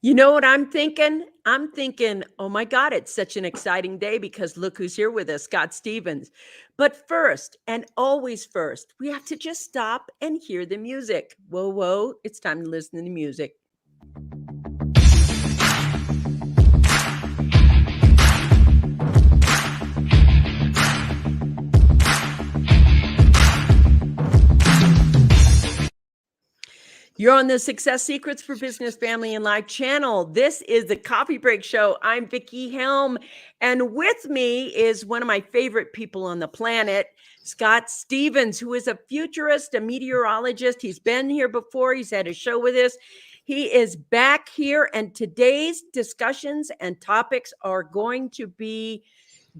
You know what I'm thinking? I'm thinking, oh my God, it's such an exciting day because look who's here with us, Scott Stevens. But first, and always first, we have to just stop and hear the music. Whoa, whoa, it's time to listen to the music. You're on the Success Secrets for Business, Family, and Life channel. This is the Coffee Break Show. I'm Vickie Helm, and with me is one of my favorite people on the planet, Scott Stevens, who is a futurist, a meteorologist. He's been here before. He's had a show with us. He is back here, and today's discussions and topics are going to be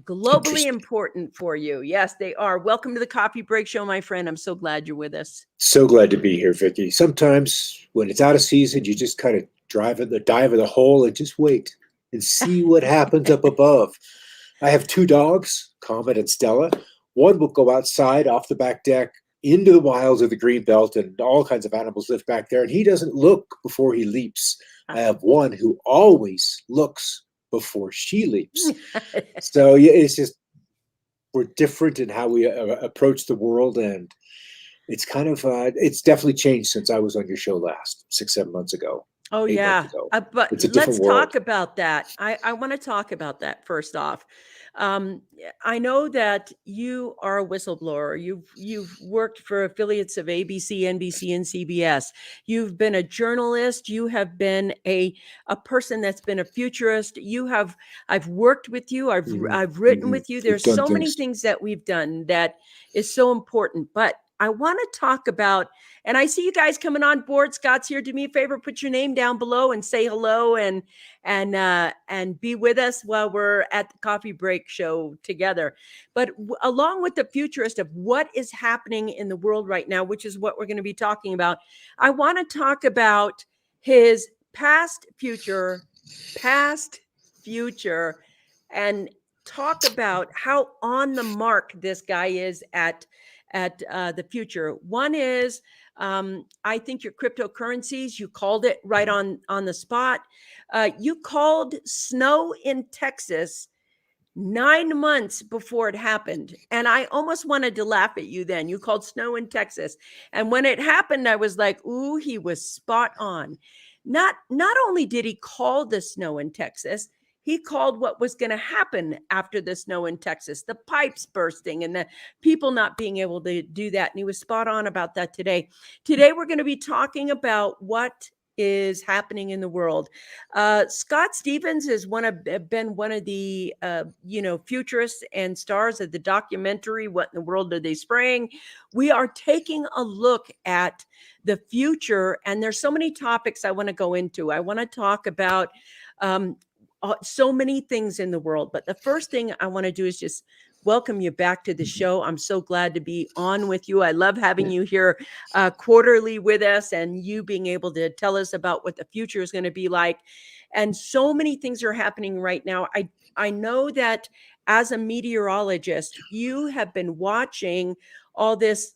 globally important for you. Yes, they are. Welcome to the Coffee Break Show, my friend. I'm so glad you're with us. So glad to be here, Vickie. Sometimes when it's out of season, you just kind of dive in the hole and just wait and see what happens up above. I have two dogs, Comet and Stella. One will go outside off the back deck into the wilds of the green belt, and all kinds of animals live back there, and he doesn't look before he leaps. I have one who always looks before she leaps. So yeah, it's just we're different in how we approach the world, and it's kind of it's definitely changed since I was on your show last 6-7 months ago. Oh 8 yeah, months ago. but It's a let's different world. talk about that. I want to talk about that first off. I know that you are a whistleblower. You've worked for affiliates of ABC, NBC, and CBS. You've been a journalist. You have been a person that's been a futurist. I've worked with you. I've written with you. We've There's done so many things. things that we've done that is so important. But I want to talk about, and I see you guys coming on board. Scott's here. Do me a favor, put your name down below and say hello and be with us while we're at the Coffee Break Show together. But along with the futurist of what is happening in the world right now, which is what we're going to be talking about, I want to talk about his past, future, and talk about how on the mark this guy is at the future. One is, I think your cryptocurrencies, you called it right on the spot. You called snow in Texas 9 months before it happened. And I almost wanted to laugh at you then. You called snow in Texas. And when it happened, I was like, ooh, he was spot on. Not only did he call the snow in Texas, he called what was going to happen after the snow in Texas, the pipes bursting and the people not being able to do that. And he was spot on about that today. Today, we're going to be talking about what is happening in the world. Scott Stevens has been one of the futurists and stars of the documentary "What in the World Are They Spraying?" We are taking a look at the future, and there's so many topics I want to go into. I want to talk about so many things in the world, but the first thing I want to do is just welcome you back to the show. I'm so glad to be on with you. I love having you here quarterly with us and you being able to tell us about what the future is going to be like. And so many things are happening right now. I know that as a meteorologist, you have been watching all this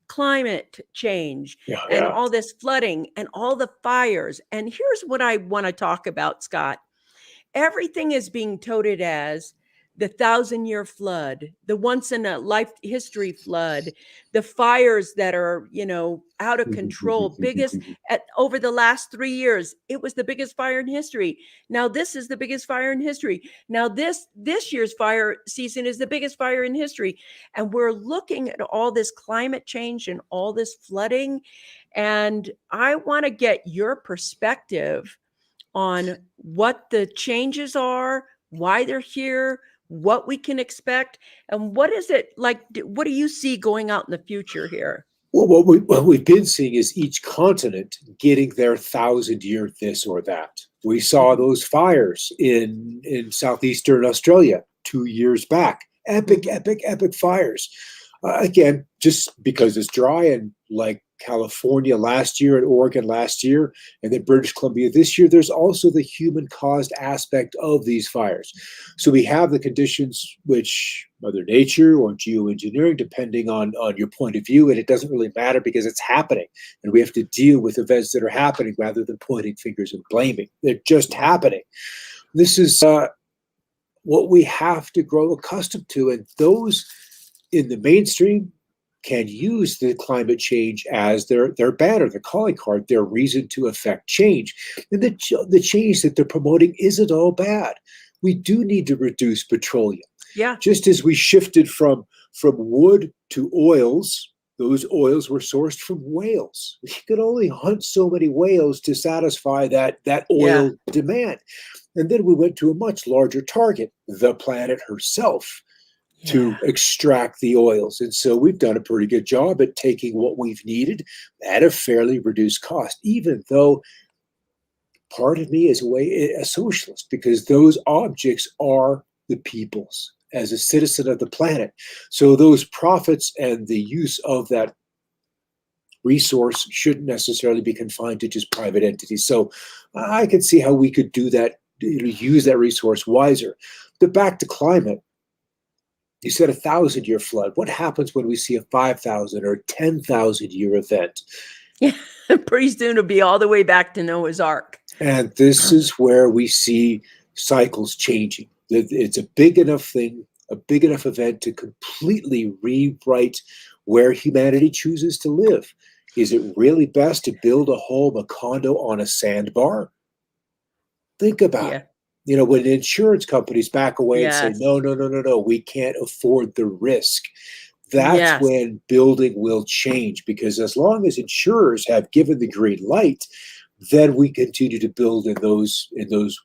climate change and all this flooding and all the fires. And here's what I want to talk about, Scott. Everything is being touted as the 1,000-year flood, the once in a life history flood, the fires that are, out of control, biggest over the last 3 years. It was the biggest fire in history. Now this is the biggest fire in history. Now this year's fire season is the biggest fire in history. And we're looking at all this climate change and all this flooding. And I want to get your perspective on what the changes are, why they're here, what we can expect, and what is it like? What do you see going out in the future here? Well, what we've been seeing is each continent getting their 1,000-year this or that. We saw those fires in southeastern Australia 2 years back. Epic fires. Again, just because it's dry and like California last year and Oregon last year, and then British Columbia this year. There's also the human-caused aspect of these fires. So we have the conditions which Mother Nature or geoengineering, depending on your point of view, and it doesn't really matter because it's happening, and we have to deal with events that are happening rather than pointing fingers and blaming. They're just happening. This is what we have to grow accustomed to, and those in the mainstream can use the climate change as their banner, their calling card, their reason to affect change. And the change that they're promoting isn't all bad. We do need to reduce petroleum. Yeah. Just as we shifted from wood to oils, those oils were sourced from whales. You could only hunt so many whales to satisfy that oil demand. And then we went to a much larger target, the planet herself, to extract the oils. And so we've done a pretty good job at taking what we've needed at a fairly reduced cost, even though part of me is a socialist, because those objects are the people's as a citizen of the planet. So those profits and the use of that resource shouldn't necessarily be confined to just private entities. So I can see how we could do that, use that resource wiser. But back to climate, you said 1,000-year flood. What happens when we see a 5,000 or 10,000-year event? Yeah, pretty soon it'll be all the way back to Noah's Ark. And this is where we see cycles changing. It's a big enough thing, a big enough event to completely rewrite where humanity chooses to live. Is it really best to build a home, a condo on a sandbar? Think about it. You know, when insurance companies back away and say, no, we can't afford the risk. That's when building will change, because as long as insurers have given the green light, then we continue to build in those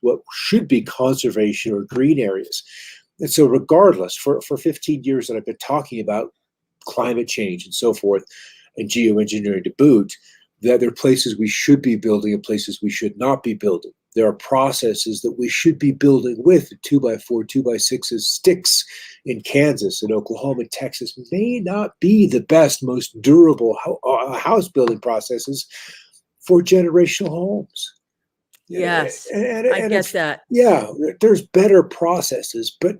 what should be conservation or green areas. And so regardless, for 15 years that I've been talking about climate change and so forth, and geoengineering to boot, that there are places we should be building and places we should not be building. There are processes that we should be building with 2x4, 2x6 sticks in Kansas and Oklahoma and Texas may not be the best, most durable house building processes for generational homes. Yes, and I get that. Yeah, there's better processes, but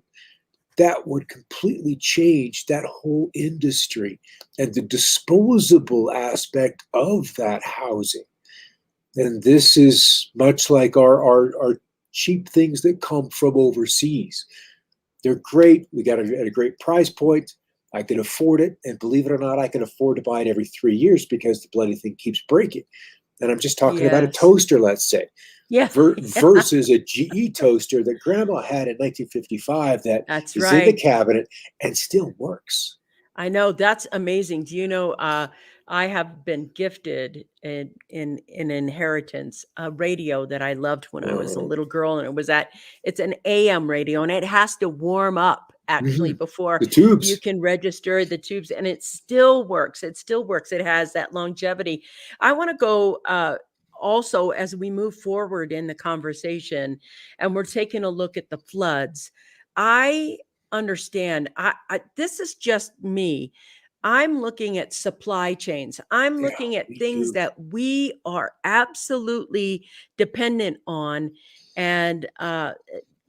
that would completely change that whole industry and the disposable aspect of that housing. And this is much like our cheap things that come from overseas. They're great. We got it at a great price point. I can afford it. And believe it or not, I can afford to buy it every 3 years because the bloody thing keeps breaking. And I'm just talking about a toaster, let's say. Versus a GE toaster that grandma had in 1955 that's in the cabinet and still works. I know, that's amazing. Do you know, I have been gifted in inheritance a radio that I loved when I was a little girl, and it's an AM radio, and it has to warm up actually before the tubes. You can register the tubes, and it still works. It still works. It has that longevity. I want to go also, as we move forward in the conversation and we're taking a look at the floods, I understand. This is just me. I'm looking at supply chains. I'm looking at things that we are absolutely dependent on. And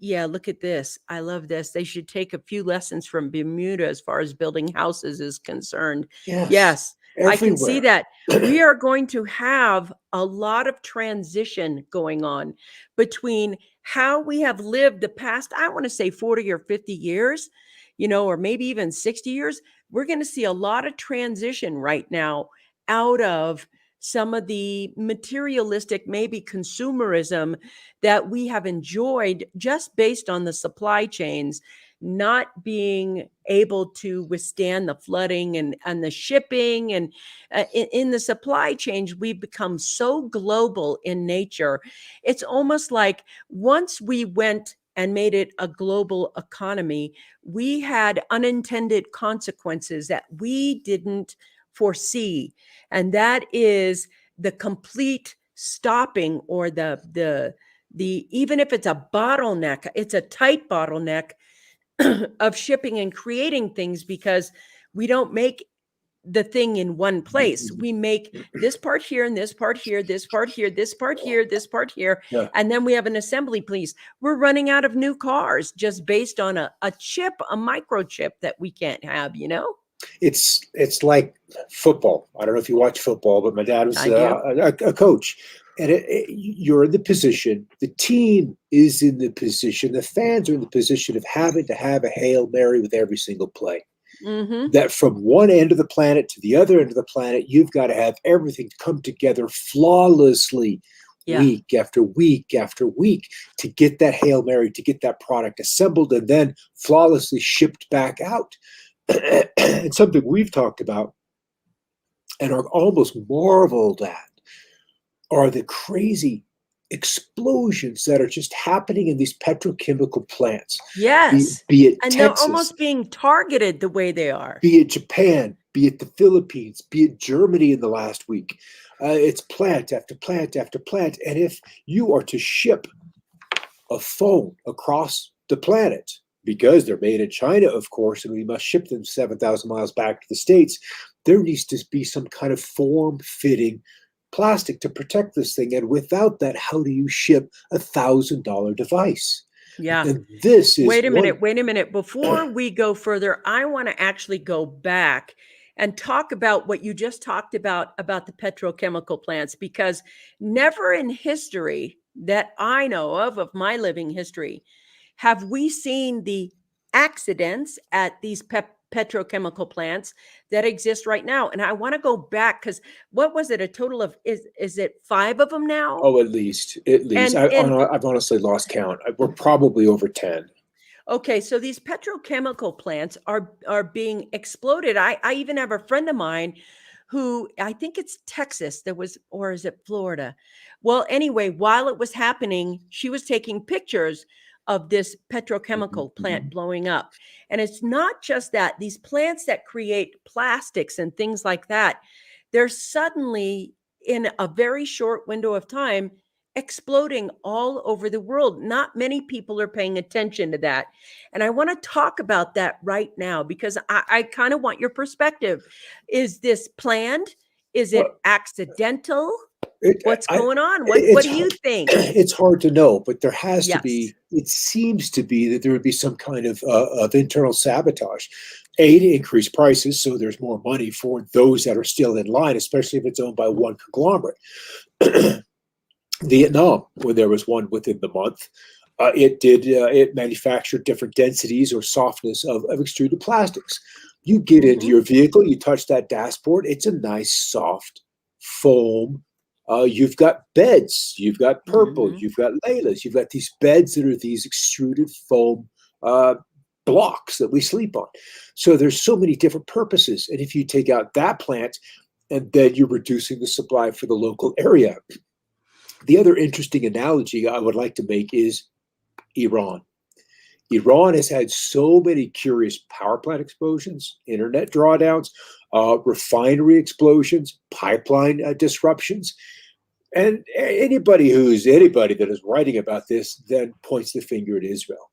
look at this. I love this. They should take a few lessons from Bermuda as far as building houses is concerned. Yes. Everywhere. I can see that. We are going to have a lot of transition going on between how we have lived the past, I want to say 40 or 50 years, or maybe even 60 years. We're going to see a lot of transition right now out of some of the materialistic, maybe consumerism that we have enjoyed just based on the supply chains not being able to withstand the flooding and the shipping. And in the supply chains, we've become so global in nature. It's almost like once we went and made it a global economy, we had unintended consequences that we didn't foresee. And that is the complete stopping, or the even if it's a bottleneck, it's a tight bottleneck of shipping and creating things, because we don't make the thing in one place. We make this part here and this part here, this part here, this part here, this part here, Yeah. and then we have an assembly piece. We're running out of new cars just based on a chip, a microchip that we can't have, you know? It's like football. I don't know if you watch football, but my dad was I do. a coach. And you're in the position, the team is in the position, the fans are in the position of having to have a Hail Mary with every single play. Mm-hmm. That from one end of the planet to the other end of the planet, you've got to have everything come together flawlessly Yeah. week after week after week to get that Hail Mary, to get that product assembled and then flawlessly shipped back out. And something we've talked about and are almost marveled at are the crazy explosions that are just happening in these petrochemical plants. Yes. Be it And Texas, they're almost being targeted the way they are. be it Japan, be it the Philippines, be it Germany in the last week. It's plant after plant after plant. And if you are to ship a phone across the planet, because they're made in China, of course, and we must ship them 7,000 miles back to the States, there needs to be some kind of form-fitting plastic to protect this thing. And without that, how do you ship $1,000 device? Yeah. And this is wait a minute. Before we go further, I want to actually go back and talk about what you just talked about the petrochemical plants, because never in history that I know of my living history, have we seen the accidents at these petrochemical plants that exist right now. And I want to go back because what was it? A total of is it 5 of them now? Oh, at least. And I've honestly lost count. We're probably over 10. Okay, so these petrochemical plants are being exploded. I even have a friend of mine who, I think it's Texas, or is it Florida? Well, anyway, while it was happening, she was taking pictures of this petrochemical plant blowing up. And it's not just that, these plants that create plastics and things like that, they're suddenly, in a very short window of time, exploding all over the world. Not many people are paying attention to that. And I want to talk about that right now because I kind of want your perspective. Is this planned? Is it accidental? What's going on? What do you think? It's hard to know, but there has to Yes. be, it seems to be that there would be some kind of internal sabotage. A, to increase prices so there's more money for those that are still in line, especially if it's owned by one conglomerate. Vietnam, when there was one within the month, it manufactured different densities or softness of extruded plastics. You get into your vehicle, you touch that dashboard, it's a nice soft foam. You've got beds, you've got purple, you've got Laylas, you've got these beds that are these extruded foam blocks that we sleep on. So there's so many different purposes. And if you take out that plant, and then you're reducing the supply for the local area. The other interesting analogy I would like to make is Iran. Iran has had so many curious power plant explosions, internet drawdowns, refinery explosions, pipeline disruptions. And anybody that is writing about this then points the finger at Israel.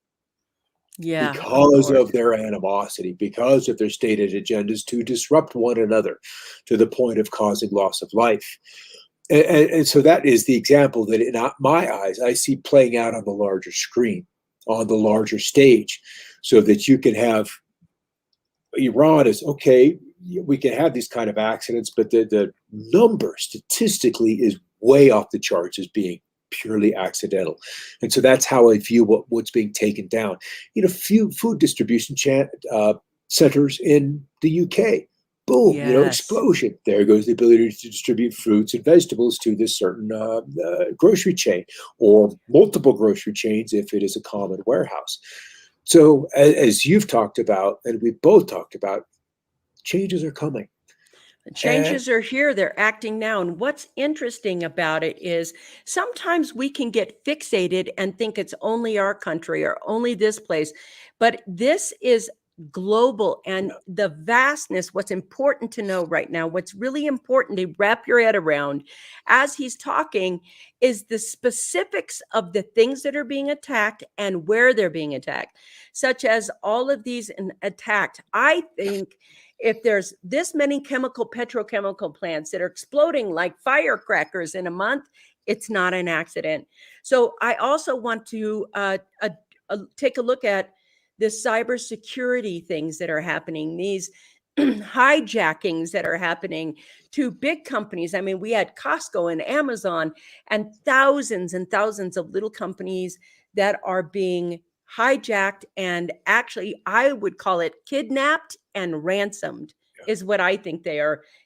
Yeah. Because of their animosity, because of their stated agendas to disrupt one another to the point of causing loss of life. And so that is the example that, in my eyes, I see playing out on the larger screen, on the larger stage, so that you can have Iran is okay. We can have these kind of accidents, but the number statistically is way off the charts as being purely accidental. And so that's how I view what's being taken down. Food distribution centers in the UK. Boom, explosion. There goes the ability to distribute fruits and vegetables to this certain grocery chain or multiple grocery chains if it is a common warehouse. So as you've talked about, and we've both talked about, changes are coming. The changes are here. They're acting now. And what's interesting about it is sometimes we can get fixated and think it's only our country or only this place. But this is global, and the vastness. What's important to know right now, what's really important to wrap your head around as he's talking, is the specifics of the things that are being attacked and where they're being attacked, such as all of these attacked. I think if there's this many petrochemical plants that are exploding like firecrackers in a month, it's not an accident. So I also want to take a look at the cybersecurity things that are happening, these hijackings that are happening to big companies. I mean, we had Costco and Amazon and thousands of little companies that are being hijacked, and actually, I would call it kidnapped and ransomed. Is what I think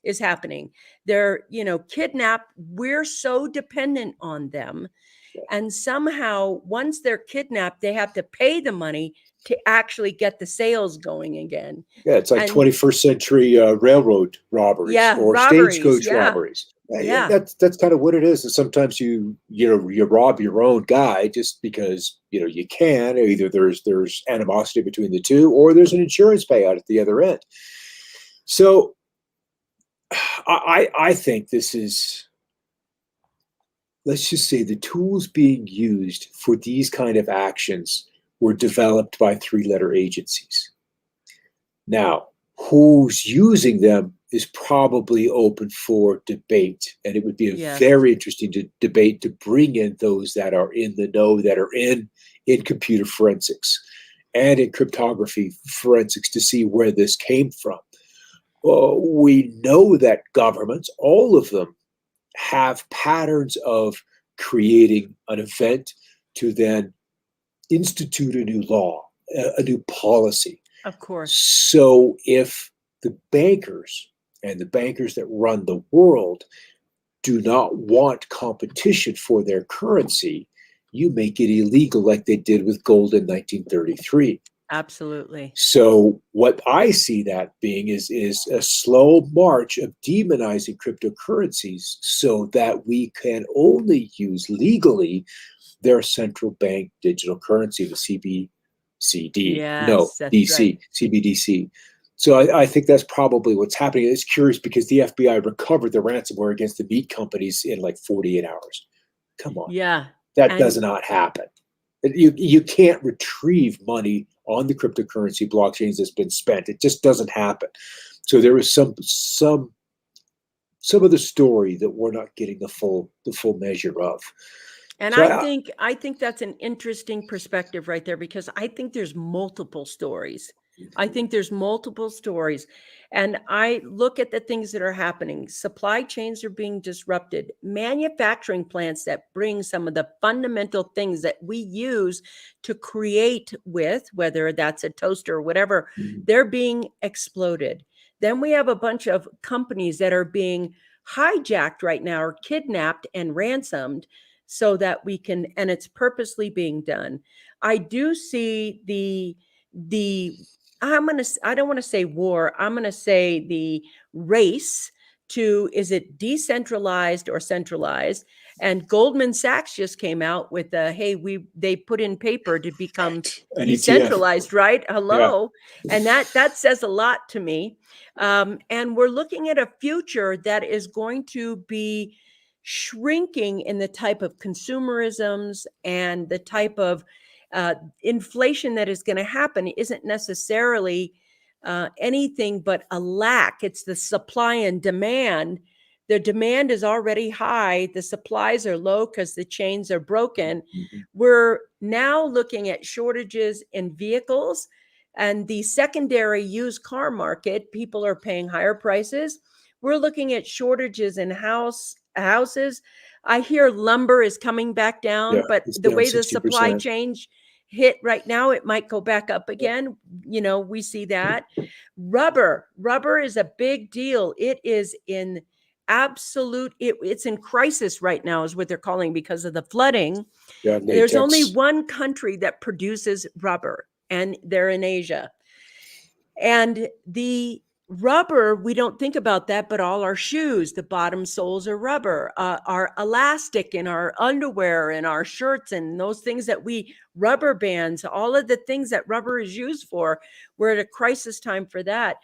is happening. They're, kidnapped. We're so dependent on them. And somehow, once they're kidnapped, they have to pay the money to actually get the sales going again. Yeah, it's like 21st century railroad robberies or robberies, stagecoach robberies. Yeah. That's kind of what it is. And sometimes you rob your own guy just because you can. Either there's animosity between the two, or there's an insurance payout at the other end. So I think this is, let's just say, the tools being used for these kind of actions were developed by three-letter agencies. Now, who's using them is probably open for debate, and it would be a very interesting debate to bring in those that are in the know, that are in computer forensics and in cryptography forensics, to see where this came from. We know that governments, all of them, have patterns of creating an event to then institute a new law, a new policy. Of course. So if the bankers and the bankers that run the world do not want competition for their currency, you make it illegal, like they did with gold in 1933. Absolutely. So what I see that being is a slow march of demonizing cryptocurrencies so that we can only use legally their central bank digital currency, the CBCD. CBDC. So I think that's probably what's happening. It's curious because the FBI recovered the ransomware against the meat companies in like 48 hours. Come on. Yeah. That does not happen. You can't retrieve money on the cryptocurrency blockchains that's been spent. It just doesn't happen. So there is some of the story that we're not getting the full measure of. And so I think that's an interesting perspective right there, because I think there's multiple stories. I think there's multiple stories. And I look at the things that are happening. Supply chains are being disrupted. Manufacturing plants that bring some of the fundamental things that we use to create with, whether that's a toaster or whatever, they're being exploded. Then we have a bunch of companies that are being hijacked right now, or kidnapped and ransomed, so that we can, and it's purposely being done. I do see I don't want to say war, I'm going to say the race to, is it decentralized or centralized? And Goldman Sachs just came out with they put in paper to become decentralized, right? Hello. Yeah. And that says a lot to me. And we're looking at a future that is going to be shrinking in the type of consumerisms and the type of inflation that is going to happen. Isn't necessarily anything but a lack. It's the supply and demand. The demand is already high. The supplies are low because the chains are broken. Mm-hmm. We're now looking at shortages in vehicles, and the secondary used car market, people are paying higher prices. We're looking at shortages in houses. I hear lumber is coming back down, but the way the supply chain hit right now, it might go back up again. We see that. Rubber is a big deal. It is in it's in crisis right now, is what they're calling, because of the flooding. There's only one country that produces rubber, and they're in Asia. And the Rubber, we don't think about that, but all our shoes, the bottom soles are rubber. Our elastic in our underwear and our shirts and those things that rubber bands, all of the things that rubber is used for, we're at a crisis time for that.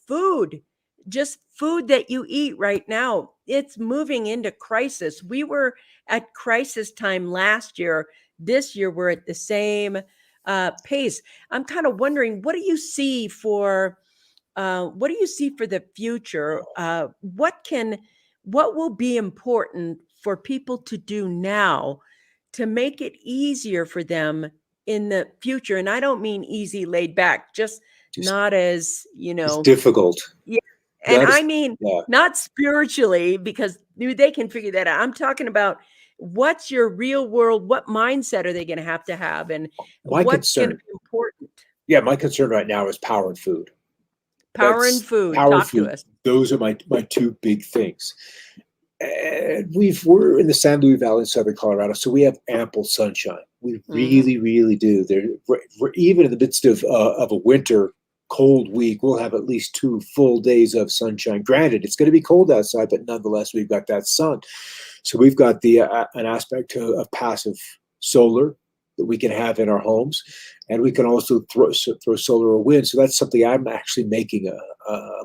Food, just food that you eat right now, it's moving into crisis. We were at crisis time last year. This year, we're at the same pace. I'm kind of wondering, what do you see for the future? What will be important for people to do now to make it easier for them in the future? And I don't mean easy, laid back, just Just not as, it's difficult. yeah. And Not I as mean, yeah. not spiritually, because they can figure that out. I'm talking about what's your real world, what mindset are they going to have, and My what's going to concern, be important? yeah, my concern right now is power and food. Power and That's food. power and Talk to food. us. Those are my two big things. And we're in the San Luis Valley in southern Colorado, so we have ample sunshine. We Mhm. really do. We're even in the midst of a winter cold week, we'll have at least 2 full days of sunshine. Granted, it's going to be cold outside, but nonetheless, we've got that sun. So we've got the an aspect of passive solar that we can have in our homes, and we can also throw solar or wind. So that's something I'm actually making a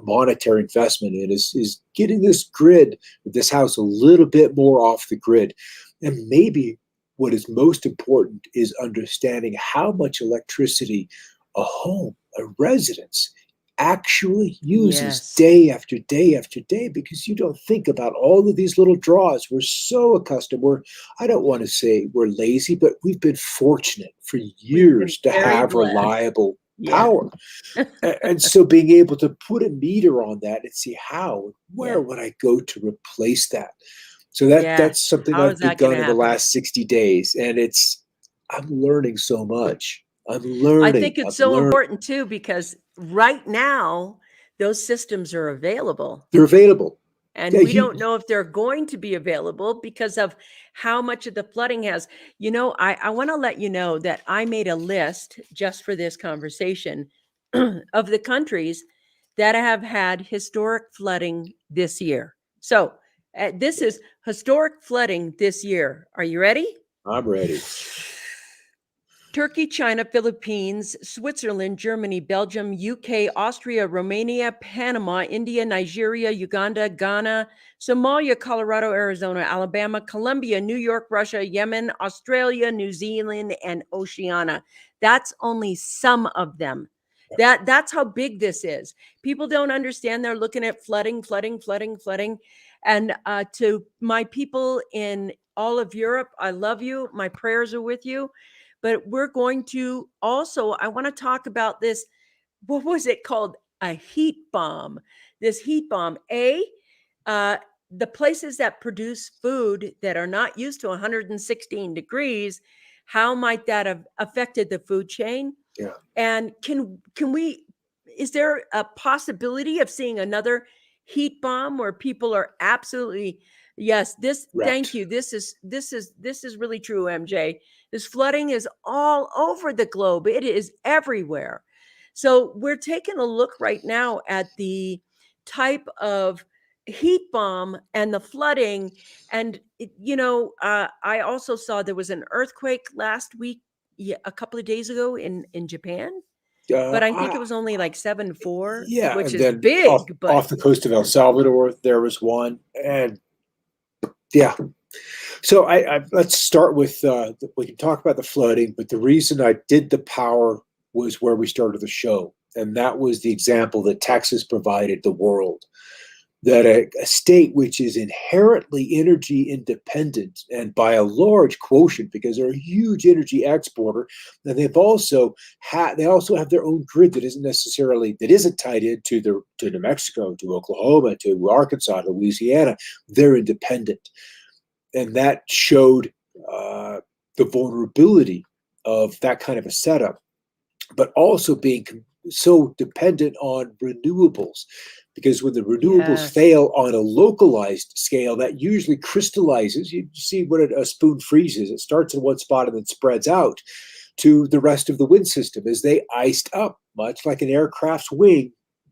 monetary investment in, is getting this grid, this house, a little bit more off the grid. And maybe what is most important is understanding how much electricity a home, a residence, actually uses Yes. day after day after day, because you don't think about all of these little draws. We're so accustomed. I don't want to say we're lazy, but we've been fortunate for We've been years to very have blessed. reliable Yeah. power. And so being able to put a meter on that and see where Yeah. would I go to replace that? So Yeah. that's something How I've is that going begun to in the happen? last 60 days. And I'm learning so much. I'm I learning. think it's I'm so learning. important too, because right now those systems are available. They're available. And Yeah, we don't know if they're going to be available because of how much of the flooding has. I want to let you know that I made a list just for this conversation of the countries that have had historic flooding this year. So this is historic flooding this year. Are you ready? I'm ready. Turkey, China, Philippines, Switzerland, Germany, Belgium, UK, Austria, Romania, Panama, India, Nigeria, Uganda, Ghana, Somalia, Colorado, Arizona, Alabama, Colombia, New York, Russia, Yemen, Australia, New Zealand, and Oceania. That's only some of them. That's how big this is. People don't understand. They're looking at flooding, flooding, flooding, flooding. And to my people in all of Europe, I love you. My prayers are with you. But we're going to also, I want to talk about this. What was it called? A heat bomb. This heat bomb. Uh, the places that produce food that are not used to 116 degrees, how might that have affected the food chain? Yeah. And is there a possibility of seeing another heat bomb where people are absolutely, yes, thank Wrecked. you. This is really true, MJ. This flooding is all over the globe. It is everywhere. So we're taking a look right now at the type of heat bomb and the flooding. And I also saw there was an earthquake last week, yeah, a couple of days ago in Japan, but I think I, it was only like 7.4, yeah, which and is then off big, but off the coast of El Salvador, there was one, and yeah. So let's start with we can talk about the flooding, but the reason I did the power was where we started the show, and that was the example that Texas provided the world. That a state which is inherently energy independent, and by a large quotient, because they're a huge energy exporter, and they also have their own grid that isn't tied into to New Mexico, to Oklahoma, to Arkansas, to Louisiana. They're independent, and that showed the vulnerability of that kind of a setup, but also being so dependent on renewables, because when the renewables yes, fail on a localized scale, that usually crystallizes. You see what a spoon freezes. It starts in one spot and then spreads out to the rest of the wind system as they iced up, much like an aircraft's wing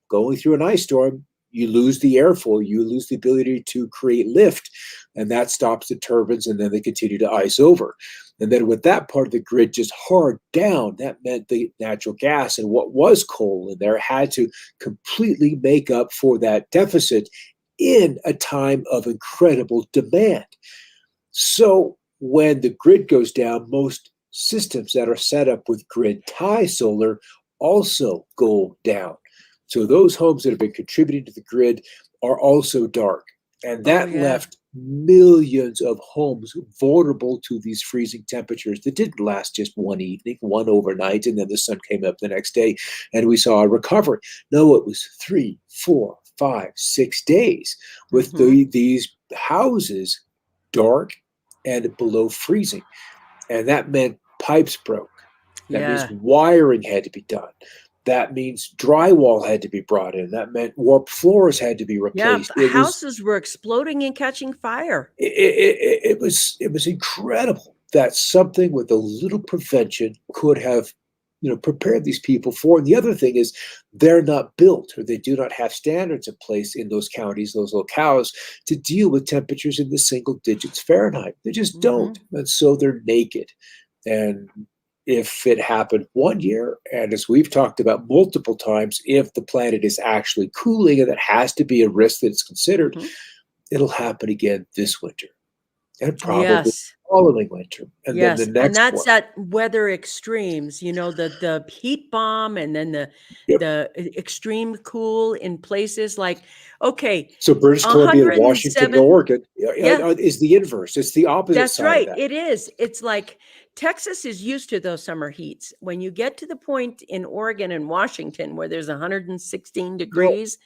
going through an ice storm, you lose the airflow, you lose the ability to create lift, and that stops the turbines, and then they continue to ice over. And then with that part of the grid just hard down, that meant the natural gas and what was coal in there had to completely make up for that deficit in a time of incredible demand. So when the grid goes down, most systems that are set up with grid tie solar also go down. So those homes that have been contributing to the grid are also dark. And that left millions of homes vulnerable to these freezing temperatures that didn't last just one evening, one overnight, and then the sun came up the next day and we saw a recovery. No, it was 3, 4, 5, 6 days with these houses dark and below freezing. And that meant pipes broke. That means wiring had to be done. That means drywall had to be brought in. That meant warped floors had to be replaced. Houses were exploding and catching fire. It was incredible that something with a little prevention could have, prepared these people for. And the other thing is, they're not built, or they do not have standards in place in those counties, those locales, to deal with temperatures in the single digits Fahrenheit. They just don't, and so they're naked. And if it happened one year, and as we've talked about multiple times, if the planet is actually cooling, and that has to be a risk that's considered, it'll happen again this winter, and probably following winter, and then the next and that's one. that weather extremes, the heat bomb, and then the extreme cool in places like, so British Columbia, Washington, and Oregon is the inverse. It's the opposite. That's side right. of that. It is. It's like Texas is used to those summer heats. When you get to the point in Oregon and Washington where there's 116 degrees,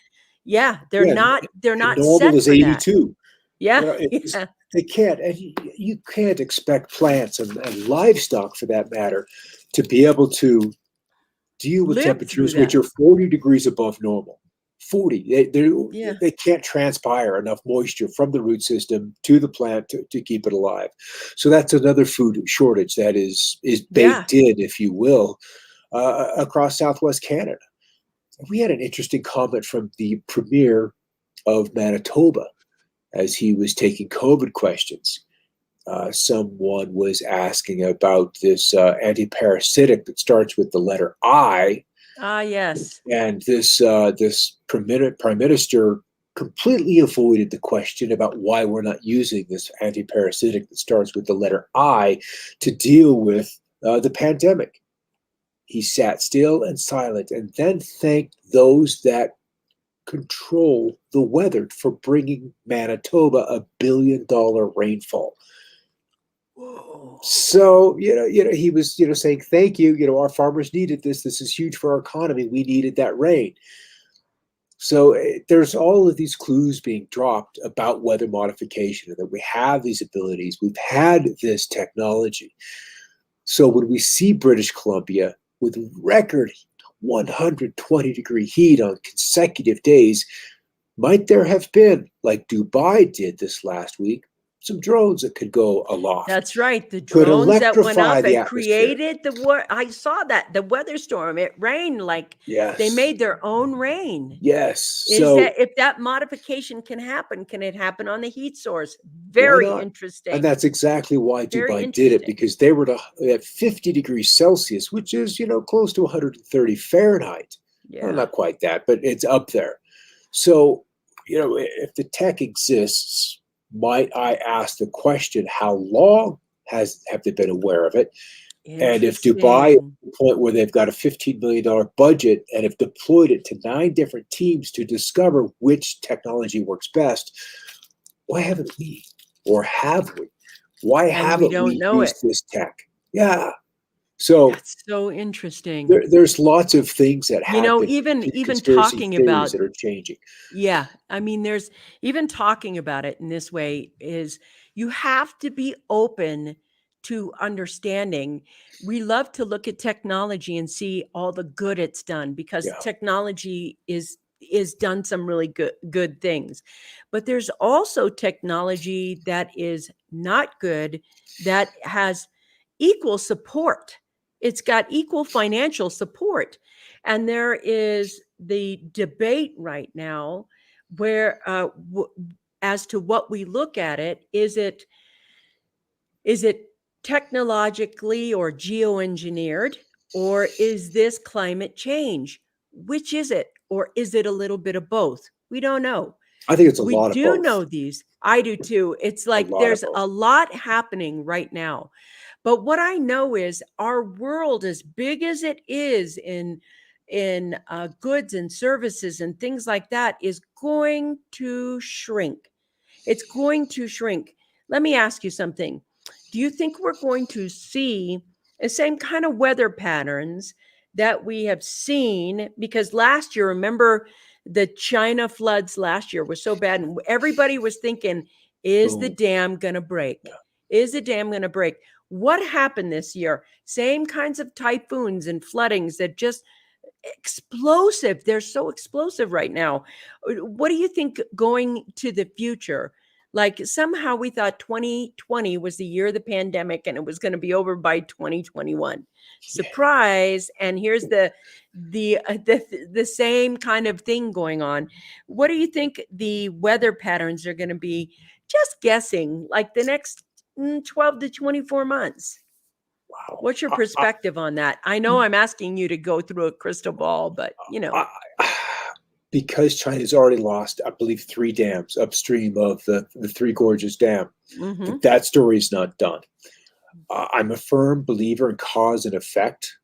they're not normal set is for 82. that. They can't, and you can't expect plants and livestock, for that matter, to be able to deal with temperatures which are 40 degrees above normal. 40. They can't transpire enough moisture from the root system to the plant to keep it alive. So that's another food shortage that is baked in, if you will, across Southwest Canada. We had an interesting comment from the premier of Manitoba as he was taking COVID questions. Someone was asking about this antiparasitic that starts with the letter I. Yes. And this prime minister completely avoided the question about why we're not using this antiparasitic that starts with the letter I to deal with the pandemic. He sat still and silent, and then thanked those that control the weather for bringing Manitoba $1 billion rainfall. Whoa. So, he was, saying, thank you. Our farmers needed this. This is huge for our economy. We needed that rain. So there's all of these clues being dropped about weather modification, and that we have these abilities. We've had this technology. So when we see British Columbia with record 120-degree heat on consecutive days, might there have been, like Dubai did this last week, some drones that could go aloft? That's right. The drones that went up and created I saw that, the weather storm. It rained like they made their own rain. Yes. If that modification can happen, can it happen on the heat source? Very interesting. And that's exactly why Dubai did it, because they were at 50 degrees Celsius, which is, close to 130 Fahrenheit. Well, not quite that, but it's up there. So, if the tech exists, might I ask the question, how long have they been aware of it? And if Dubai, at the point where they've got a $15 million budget and have deployed it to 9 different teams to discover which technology works best, why haven't we? Or have we? Why haven't we used this tech? Yeah. So that's so interesting. There's lots of things that happen. Even talking about that are changing. Yeah, I mean, there's even talking about it in this way is you have to be open to understanding. We love to look at technology and see all the good it's done, because technology is done some really good things. But there's also technology that is not good, that has equal support. It's got equal financial support. And there is the debate right now where as to what we look at it, is it technologically or geoengineered, or is this climate change? Which is it? Or is it a little bit of both? We don't know. I think it's a We lot of do both. know these. I do too. It's A like lot of there's both. a lot happening right now. But what I know is our world, as big as it is in goods and services and things like that, is going to shrink. It's going to shrink. Let me ask you something. Do you think we're going to see the same kind of weather patterns that we have seen? Because last year, remember, the China floods last year were so bad, and everybody was thinking, is the Boom. dam going to break? Yeah. Is the dam going to break? What happened this year? Same kinds of typhoons and floodings that just explosive. They're so explosive right now. What do you think going to the future? Like somehow we thought 2020 was the year of the pandemic and it was going to be over by 2021. Surprise! And here's the same kind of thing going on. What do you think the weather patterns are going to be? Just guessing, like the next 12 to 24 months. Wow. What's your perspective on that? I know I'm asking you to go through a crystal ball, but Because China's already lost, I believe, 3 dams upstream of the Three Gorges Dam, that story is not done. I'm a firm believer in cause and effect.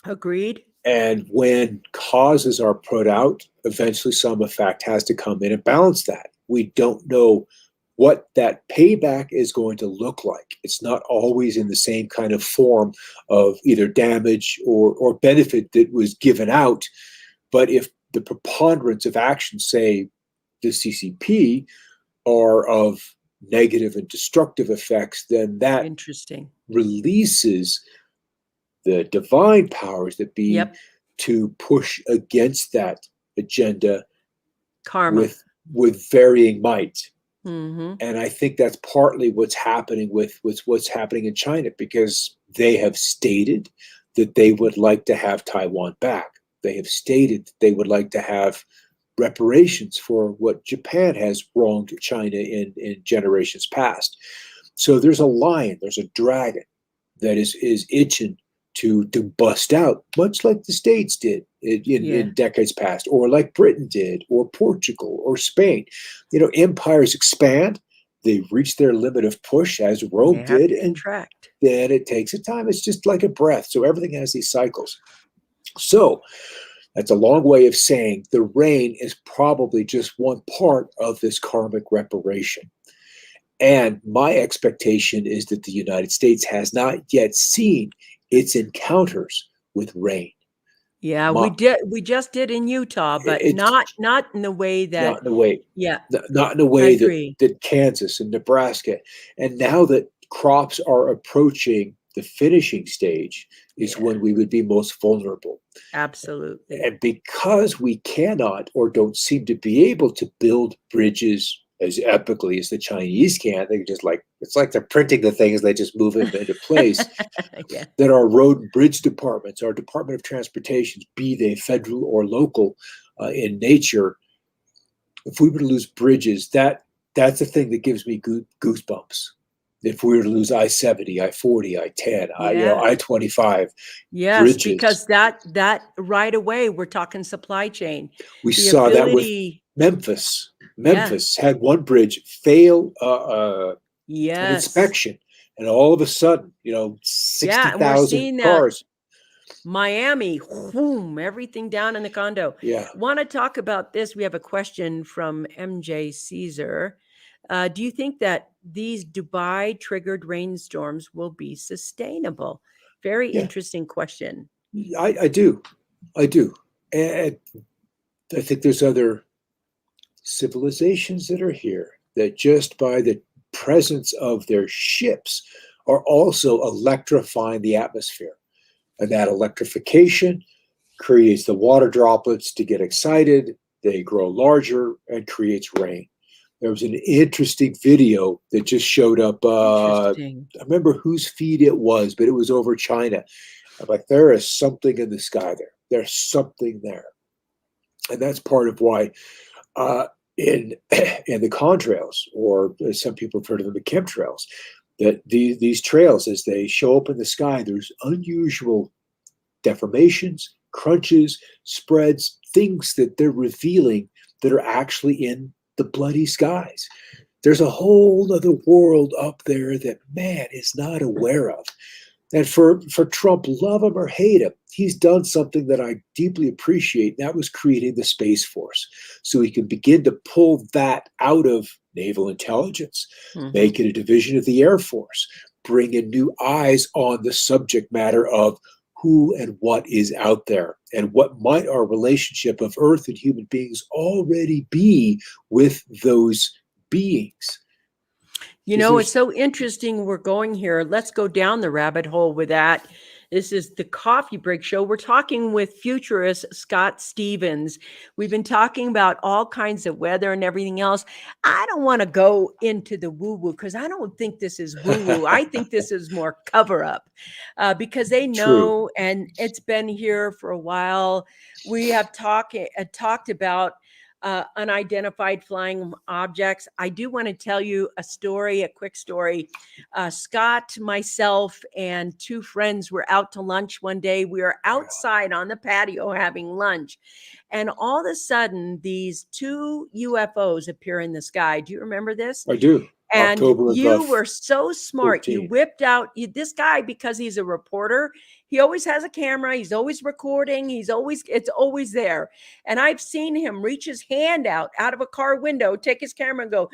Agreed. And when causes are put out, eventually some effect has to come in and balance that. We don't know what that payback is going to look like. It's not always in the same kind of form of either damage or benefit that was given out. But if the preponderance of actions, say the CCP, are of negative and destructive effects, then that Interesting. releases the divine powers that be to push against that agenda Karma. with varying might. Mm-hmm. And I think that's partly what's happening with what's happening in China, because they have stated that they would like to have Taiwan back. They have stated that they would like to have reparations for what Japan has wronged China in generations past. So there's a lion, there's a dragon that is itching to bust out, much like the States did in decades past, or like Britain did, or Portugal, or Spain. You know, empires expand, they reach their limit of push, as Rome did, and then it takes a time. It's just like a breath. So everything has these cycles. So that's a long way of saying the rain is probably just one part of this karmic reparation. And my expectation is that the United States has not yet seen its encounters with rain. Yeah, we just did in Utah, but not in the way that not in the way not in the I way agree. that Kansas and Nebraska. And now that crops are approaching the finishing stage is when we would be most vulnerable. Absolutely. And because we cannot or don't seem to be able to build bridges as epically as the Chinese can, they just like, it's like they're printing the things, they just move them into place. That our road and bridge departments, our Department of Transportation, be they federal or local in nature, if we were to lose bridges, that's the thing that gives me goosebumps. If we were to lose I-70, I-40, I-10, I-25, bridges. Because that right away, we're talking supply chain. We saw that with Memphis. Memphis had one bridge fail an inspection, and all of a sudden, 60,000 cars. Miami, boom, everything down in the condo. Want to talk about this? We have a question from MJ Caesar. Do you think that these Dubai triggered rainstorms will be sustainable? Very interesting question. I do. And I think there's other civilizations that are here that just by the presence of their ships are also electrifying the atmosphere. And that electrification creates the water droplets to get excited. They grow larger and creates rain. There was an interesting video that just showed up. Interesting. I remember whose feed it was, but it was over China. I'm like, there is something in the sky there. There's something there. And that's part of why in the contrails, or as some people have heard of them, the chemtrails, that these trails, as they show up in the sky, there's unusual deformations, crunches, spreads, things that they're revealing that are actually in the bloody skies. There's a whole other world up there that man is not aware of. And for Trump, love him or hate him, he's done something that I deeply appreciate. And that was creating the Space Force. So he can begin to pull that out of naval intelligence, make it a division of the Air Force, bring in new eyes on the subject matter of who and what is out there, and what might our relationship of Earth and human beings already be with those beings. You know, it's so interesting we're going here. Let's go down the rabbit hole with that. This is the Coffee Break Show. We're talking with futurist Scott Stevens. We've been talking about all kinds of weather and everything else. I don't want to go into the woo-woo because I don't think this is woo-woo. I think this is more cover-up because they know, and it's been here for a while. We have talked about unidentified flying objects. I do want to tell you a quick story. Scott, myself, and two friends were out to lunch one day. We were outside on the patio having lunch. And all of a sudden, these two UFOs appear in the sky. Do you remember this? I do. And October you were so smart. 13. You whipped out this guy, because he's a reporter. He always has a camera. He's always recording. It's always there. And I've seen him reach his hand out of a car window, take his camera and go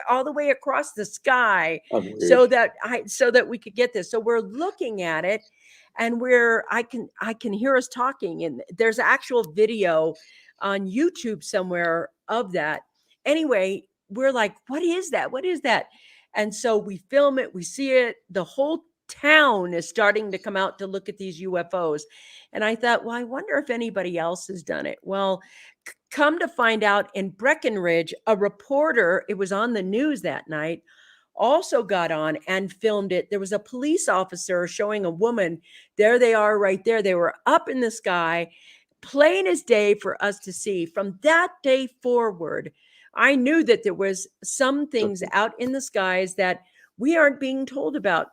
all the way across the sky so that we could get this. So we're looking at it, and I can hear us talking, and there's actual video on YouTube somewhere of that. Anyway, we're like, what is that? What is that? And so we film it, we see it. The whole town is starting to come out to look at these UFOs. And I thought, well, I wonder if anybody else has done it. Well, come to find out, in Breckenridge, a reporter, it was on the news that night, also got on and filmed it. There was a police officer showing a woman. There they are right there. They were up in the sky, plain as day for us to see. From that day forward, I knew that there was some things out in the skies that we aren't being told about.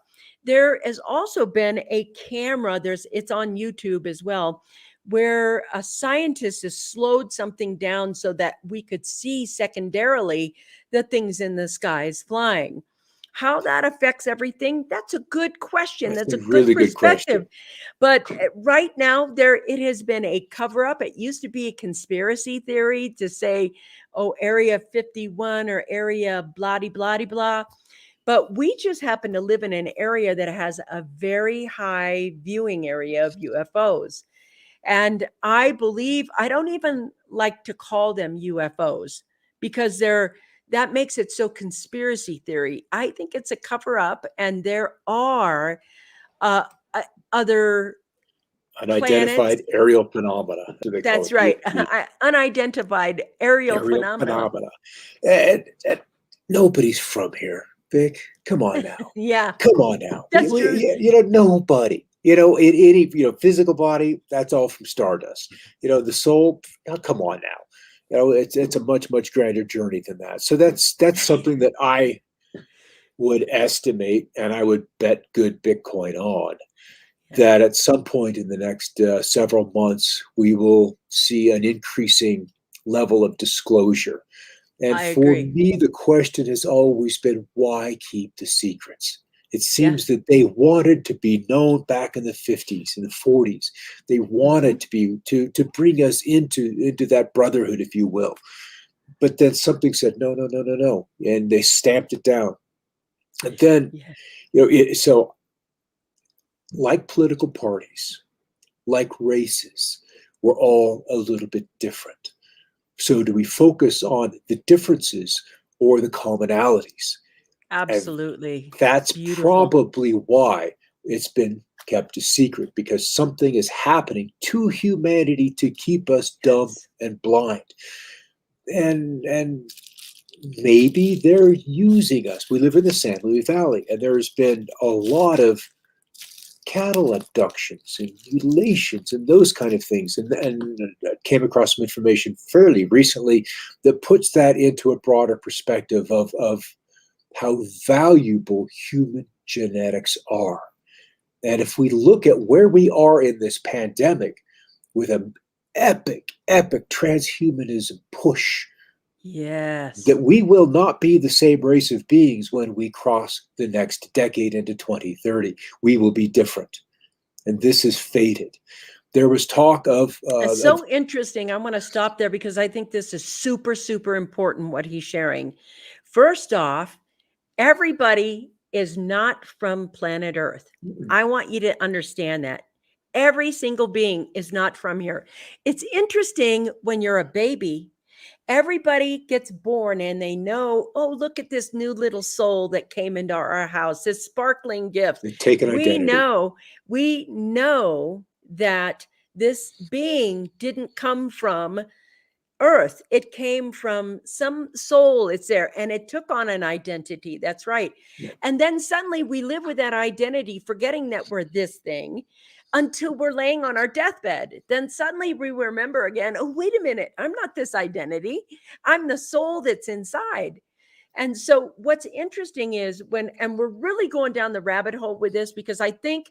There has also been a camera, it's on YouTube as well, where a scientist has slowed something down so that we could see secondarily the things in the skies flying. How that affects everything, that's a good question. That's a really good perspective. Good but right now, it has been a cover-up. It used to be a conspiracy theory to say, oh, Area 51 or Area blah-de-blah-de-blah. But we just happen to live in an area that has a very high viewing area of UFOs. And I don't even like to call them UFOs, because that makes it so conspiracy theory. I think it's a cover up, and there are other unidentified aerial phenomena. That's right. Unidentified aerial phenomena. And nobody's from here, Vic. Come on now. Yeah. Come on now. That's true. Nobody. Any physical body, that's all from stardust. The soul, come on now. It's a much, much grander journey than that. So that's something that I would estimate, and I would bet good Bitcoin on, that at some point in the next several months, we will see an increasing level of disclosure. And for me, the question has always been, why keep the secrets? It seems that they wanted to be known back in the 50s and the 40s. They wanted to bring us into that brotherhood, if you will. But then something said, no. And they stamped it down. And then, so like political parties, like races, we're all a little bit different. So do we focus on the differences or the commonalities? Absolutely. And that's probably why it's been kept a secret, because something is happening to humanity to keep us dumb and blind. And maybe they're using us. We live in the San Luis Valley, and there's been a lot of cattle abductions and mutilations and those kind of things. And I came across some information fairly recently that puts that into a broader perspective of how valuable human genetics are. And if we look at where we are in this pandemic with an epic transhumanism push, Yes. that we will not be the same race of beings when we cross the next decade into 2030. We will be different. And this is fated. There was talk of... It's so interesting. I want to stop there because I think this is super, super important what he's sharing. First off, everybody is not from planet Earth. I want you to understand that. Every single being is not from here. It's interesting when you're a baby, everybody gets born and they know, oh, look at this new little soul that came into our house, this sparkling gift. they take an identity. We know that this being didn't come from Earth. It came from some soul. It's there. And it took on an identity. That's right. Yeah. And then suddenly we live with that identity, forgetting that we're this thing until we're laying on our deathbed. Then suddenly we remember again, oh, wait a minute. I'm not this identity. I'm the soul that's inside. And so what's interesting is and we're really going down the rabbit hole with this because I think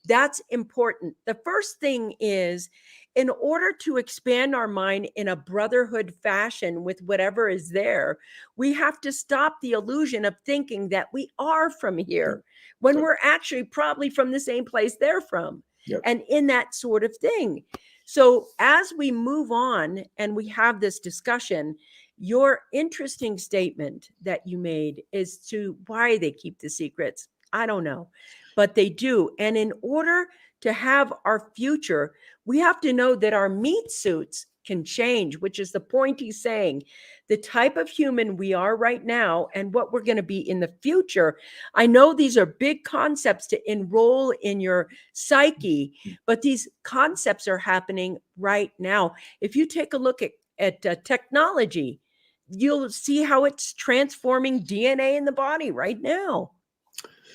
that's important. The first thing is, in order to expand our mind in a brotherhood fashion with whatever is there, we have to stop the illusion of thinking that we are from here when we're actually probably from the same place they're from. Yep. And in that sort of thing. So as we move on and we have this discussion, your interesting statement that you made is to why they keep the secrets. I don't know, but they do. And in order to have our future, we have to know that our meat suits can change, which is the point he's saying. The type of human we are right now and what we're going to be in the future. I know these are big concepts to enroll in your psyche, but these concepts are happening right now. If you take a look at technology, you'll see how it's transforming DNA in the body right now.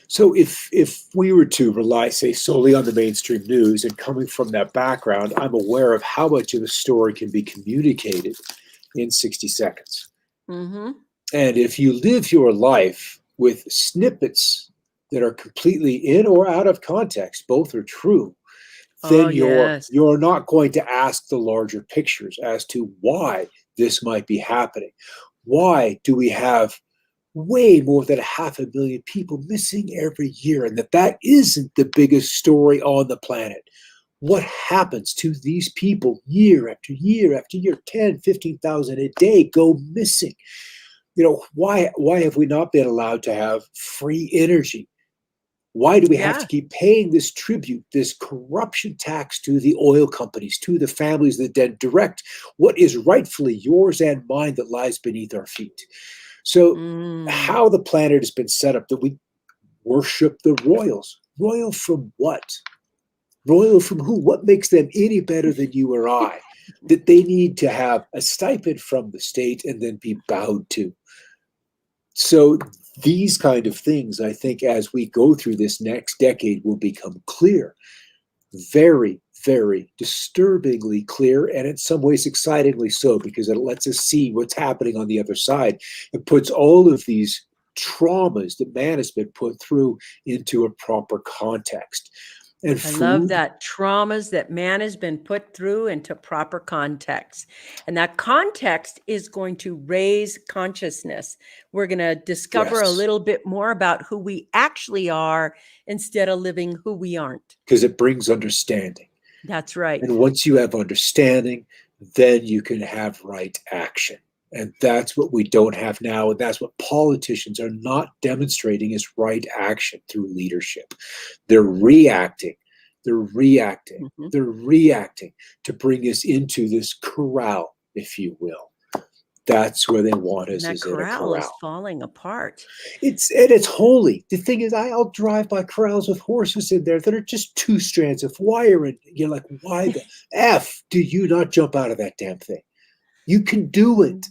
So if we were to rely, say, solely on the mainstream news, and coming from that background, I'm aware of how much of a story can be communicated in 60 seconds. Mm-hmm. And if you live your life with snippets that are completely in or out of context, both are true, then you're not going to ask the larger pictures as to why this might be happening. Why do we have way more than 500,000 people missing every year, and that isn't the biggest story on the planet? What happens to these people year after year after year? 10, 15,000 a day go missing. Why have we not been allowed to have free energy? Why do we have to keep paying this tribute, this corruption tax to the oil companies, to the families that then direct what is rightfully yours and mine that lies beneath our feet? So how the planet has been set up that we worship the royals. Royal from what? Royal from who? What makes them any better than you or I? That they need to have a stipend from the state and then be bowed to. So these kind of things, I think, as we go through this next decade, will become clear. Very, very disturbingly clear, and in some ways excitingly so, because it lets us see what's happening on the other side. It puts all of these traumas that man has been put through into a proper context. And I love that. Traumas that man has been put through into proper context. And that context is going to raise consciousness. We're going to discover a little bit more about who we actually are instead of living who we aren't. Because it brings understanding. That's right. And once you have understanding, then you can have right action. And that's what we don't have now. And that's what politicians are not demonstrating is right action through leadership. They're reacting. They're reacting. Mm-hmm. They're reacting to bring us into this corral, if you will. That's where they want us. And that corral is falling apart. It's holy. The thing is, I'll drive by corrals with horses in there that are just 2 strands of wire. And you're like, why the F do you not jump out of that damn thing? You can do it.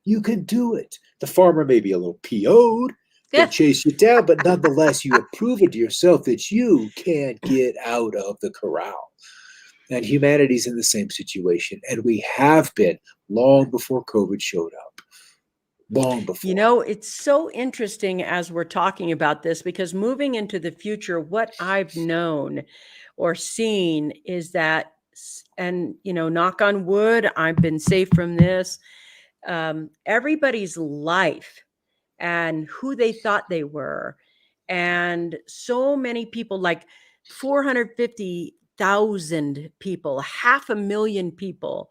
You can do it. The farmer may be a little PO'd, may Yeah. chase you down, but nonetheless, you have proven to yourself that you can get out of the corral. And humanity's in the same situation, and we have been long before COVID showed up. Long before. It's so interesting as we're talking about this, because moving into the future, what I've known or seen is that, and, knock on wood, I've been safe from this. Everybody's life and who they thought they were. And so many people, like 450,000 people, 500,000 people,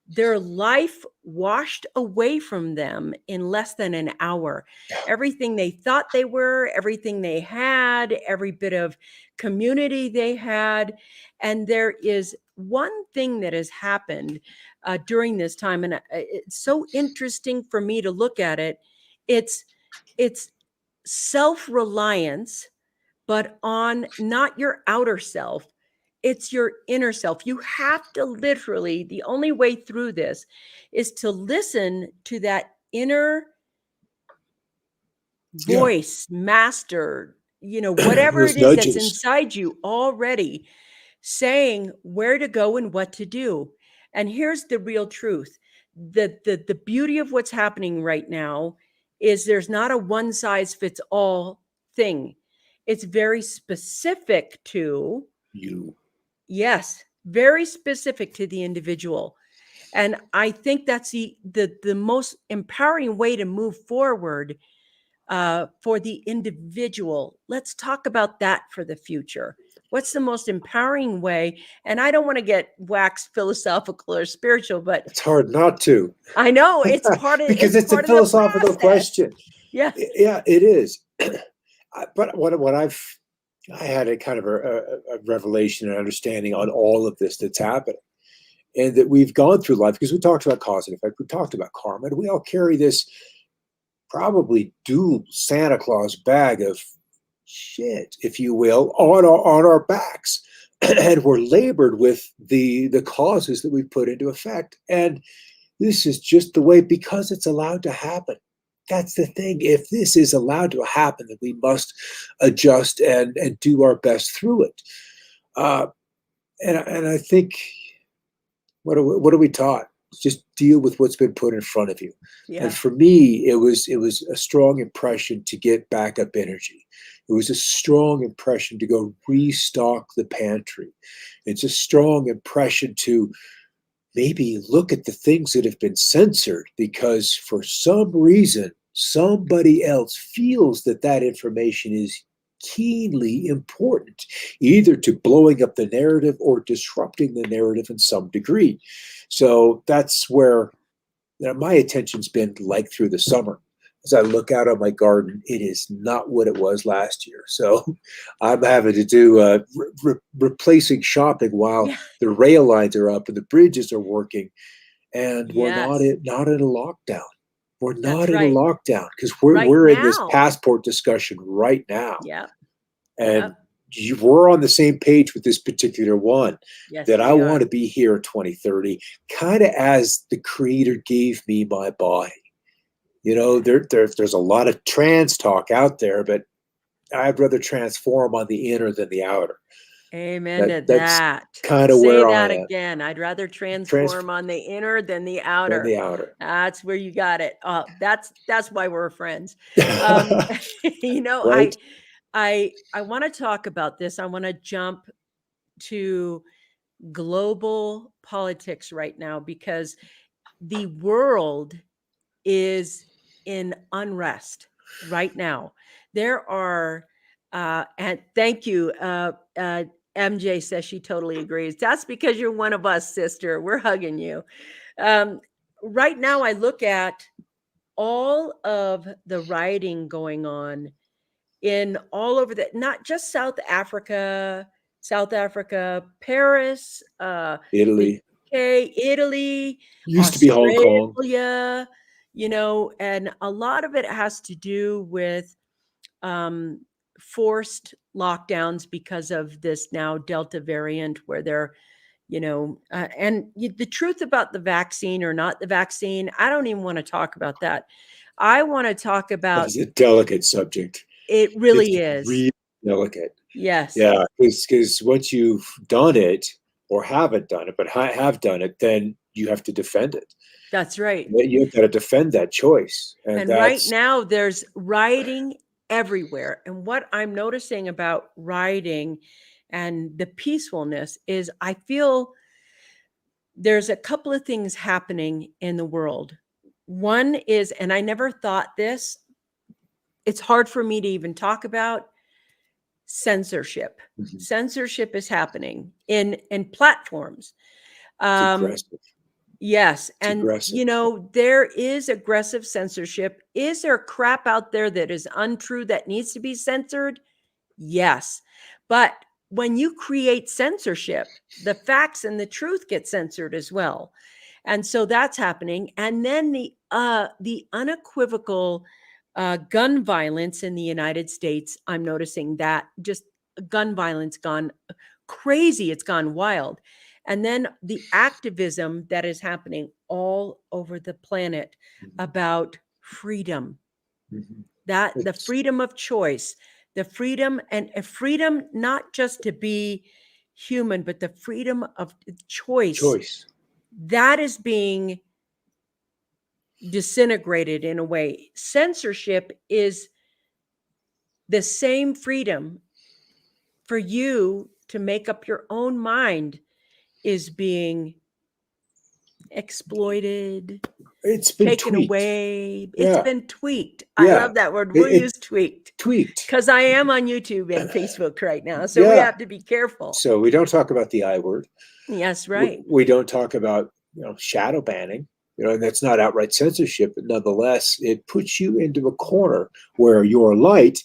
their life washed away from them in less than an hour. Everything they thought they were, everything they had, every bit of community they had. And there is one thing that has happened during this time, and it's so interesting for me to look at it. It's self-reliance, but on not your outer self, it's your inner self. You have to literally, the only way through this is to listen to that inner Yeah. voice, master, whatever Those it is that's nudges. inside you already saying where to go and what to do. And here's the real truth. The beauty of what's happening right now is there's not a one size fits all thing. It's very specific to, You. yes, very specific to the individual. And I think that's the most empowering way to move forward for the individual. Let's talk about that for the future. What's the most empowering way? And I don't want to get waxed philosophical or spiritual, but It's hard not to. I know it's part of Because it's a the philosophical process. question. Yes. Yeah, it is. But what I had a kind of a revelation and understanding on all of this that's happening, and that we've gone through life, because we talked about cause and effect, we talked about karma, and we all carry this probably dual Santa Claus bag of shit, if you will, on our backs. And we're labored with the causes that we put into effect. And this is just the way, because it's allowed to happen. That's the thing. If this is allowed to happen, then we must adjust and do our best through it. And I think, what are we taught? Just deal with what's been put in front of you. Yeah. And for me, it was a strong impression to get backup energy. It was a strong impression to go restock the pantry. It's a strong impression to maybe look at the things that have been censored, because for some reason, somebody else feels that that information is keenly important, either to blowing up the narrative or disrupting the narrative in some degree. So that's where my attention's been, like, through the summer. As I look out on my garden, it is not what it was last year. So I'm having to do replacing shopping while Yeah. the rail lines are up and the bridges are working, and we're not Yes. in a lockdown. We're That's not in a right. lockdown, because Right we're in this now. passport discussion right now, Yep. and Yep. we're on the same page with this particular one, Yes, that I we want are. to be here in 2030, kind of as the creator gave me my body. There's a lot of trans talk out there, but I'd rather transform on the inner than the outer. Amen to That's that. kind of Say where I that am. again. I'd rather Trans transform on the inner than the than outer. the outer. That's where you got it. That's why we're friends. Um, Right? I want to talk about this. I want to jump to global politics right now, because the world is in unrest right now. There are, and thank you, MJ says she totally agrees. That's because you're one of us, sister. We're hugging you. Um, right now, I look at all of the rioting going on in all over not just South Africa, Paris, the Italy. UK, Italy, Used to be Hong Kong. Australia, and a lot of it has to do with um, forced lockdowns because of this now Delta variant, where they're, the truth about the vaccine or not the vaccine, I don't even want to talk about that. I want to talk That about, is a delicate subject. it It's really is. really delicate. Yes, Yeah, because once you've done it or haven't done it, but have done it, then you have to defend it. that's right. You've got to defend that choice, and And right that's now there's rioting everywhere. And what I'm noticing about rioting and the peacefulness is I feel there's a couple of things happening in the world. One is, and I never thought this, it's hard for me to even talk about censorship. Mhm. Censorship is happening in platforms. It's Um, aggressive. yes, It's and aggressive. there is aggressive censorship. Is there crap out there that is untrue that needs to be censored? Yes. But when you create censorship, the facts and the truth get censored as well. And so that's happening. And then the unequivocal gun violence in the United States, I'm noticing that just gun violence gone crazy, it's gone wild. And then the activism that is happening all over the planet Mhm. about freedom, Mhm. that the It's freedom of choice, the freedom and a freedom not just to be human, but the freedom of choice choice. that is being disintegrated in a way. Censorship is the same freedom for you to make up your own mind is being exploited, It's been taken tweaked. away. It's Yeah, been tweaked. I yeah. love that word. We'll It use tweaked tweaked. because I am on YouTube and Facebook right now. So we Yeah. have to be careful. So we don't talk about the I word. Yes, right. We don't talk about shadow banning. And that's not outright censorship, but nonetheless, it puts you into a corner where your light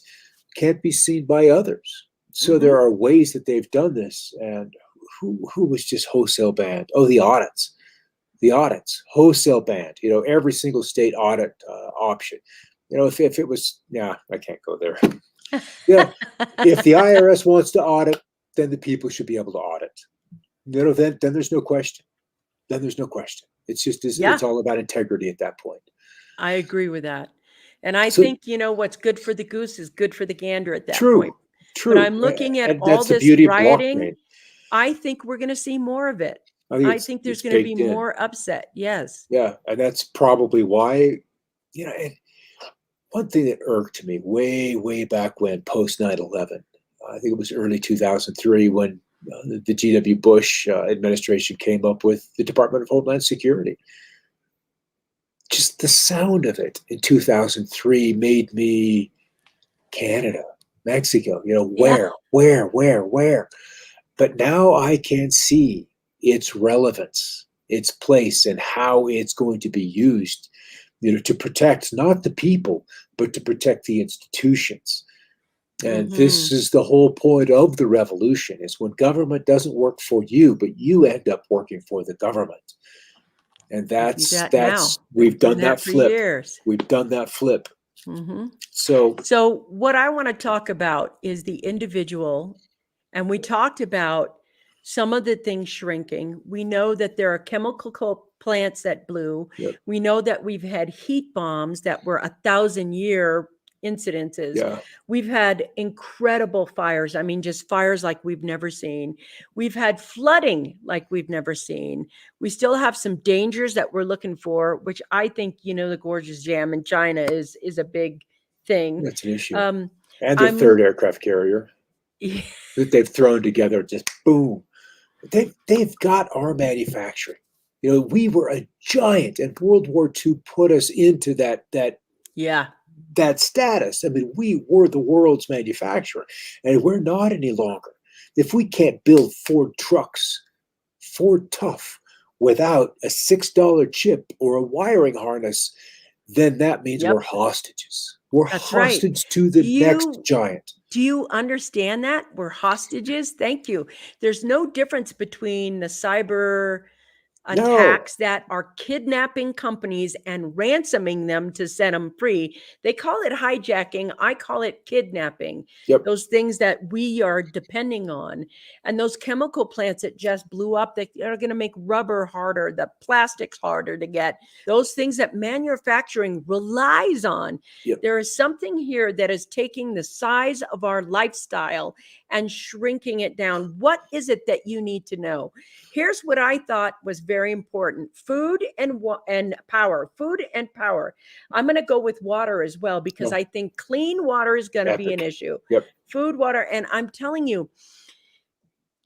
can't be seen by others. So Hmm. there are ways that they've done this. And who was just wholesale banned? Oh, the audits. The audits, wholesale banned. Every single state audit option. If it was, yeah, I can't go there. Yeah, if the IRS wants to audit, then the people should be able to audit. Then there's no question. Then there's no question. It's just Yeah, it's all about integrity at that point. I agree with that. And I So think, what's good for the goose is good for the gander at that point. true, But true, I'm looking at and all that's the this beauty of rioting. blockchain. I think we're going to see more of it. I think I it's think there's it's going to be baked in. more upset. Yes. Yeah, and that's probably why. And one thing that irked me way back when, post 9/11, I think it was early 2003 when the G.W. Bush administration came up with the Department of Homeland Security. Just the sound of it in 2003 made me Canada, Mexico, Yeah. where? But now I can see its relevance, its place, and how it's going to be used, to protect not the people, but to protect the institutions. And Hmm. this is the whole point of the revolution: is when government doesn't work for you, but you end up working for the government. And We do that that's now. Been we've doing done that that for flip. years. We've done that flip. Hmm. So So, what I want to talk about is the individual. And we talked about some of the things shrinking. We know that there are chemical plants that blew. yep, We know that we've had heat bombs that were 1,000-year incidences. yeah, We've had incredible fires. I mean, just fires like we've never seen. We've had flooding like we've never seen. We still have some dangers that we're looking for, which I think, the gorgeous jam in China is a big thing. that's an issue. Um, And their I'm third aircraft carrier that they've thrown together, just boom. They've got our manufacturing. We were a giant, and World War II put us into yeah. that status. I mean, we were the world's manufacturer, and we're not any longer. If we can't build Ford trucks, Ford Tough, without a $6 chip or a wiring harness, then that means we're Yep. hostages. We're That's right. hostage to Do the next you giant. do you understand that? We're hostages. Thank you. There's no difference between the cyber No. attacks that are kidnapping companies and ransoming them to set them free. They call it hijacking. I call it kidnapping. Yep. Those things that we are depending on. And those chemical plants that just blew up, that are going to make rubber harder, the plastics harder to get, those things that manufacturing relies on. Yep. There is something here that is taking the size of our lifestyle and shrinking it down. What is it that you need to know? Here's what I thought was very important: food and power. Food and power. I'm going to go with water as well, because I think clean water is going to be an issue. Yep. Food, water, and I'm telling you,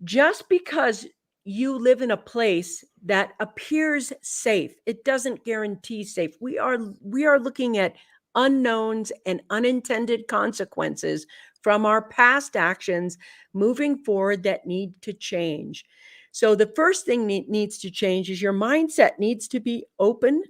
just because you live in a place that appears safe, it doesn't guarantee safe. We are looking at unknowns and unintended consequences from our past actions moving forward that need to change. So the first thing needs to change is your mindset needs to be open